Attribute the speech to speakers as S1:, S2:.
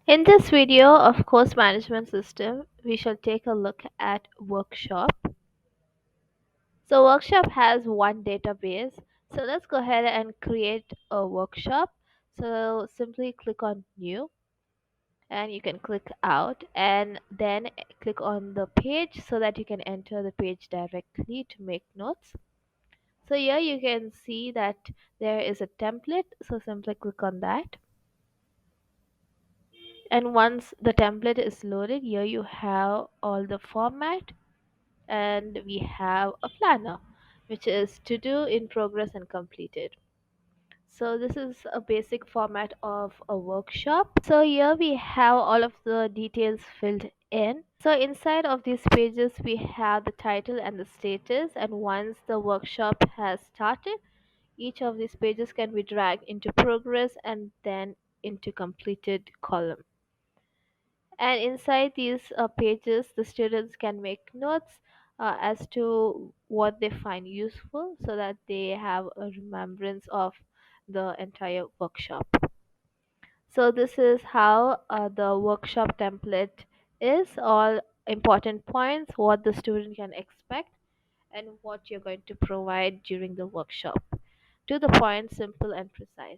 S1: In this video of course management system, we shall take a look at workshop. So workshop has one database. So let's go ahead and create a workshop. So simply click on new and you can click out and then click on the page so that you can enter the page directly to make notes. So here you can see that there is a template. So simply click on that. And once the template is loaded, here you have all the format and we have a planner which is to do, in progress and completed. So this is a basic format of a workshop. So here we have all of the details filled in. So inside of these pages we have the title and the status, and once the workshop has started, each of these pages can be dragged into progress and then into completed column. And inside these pages the students can make notes as to what they find useful so that they have a remembrance of the entire workshop. So this is how the workshop template is, all important points, what the student can expect and what you're going to provide during the workshop. To the point, simple and precise.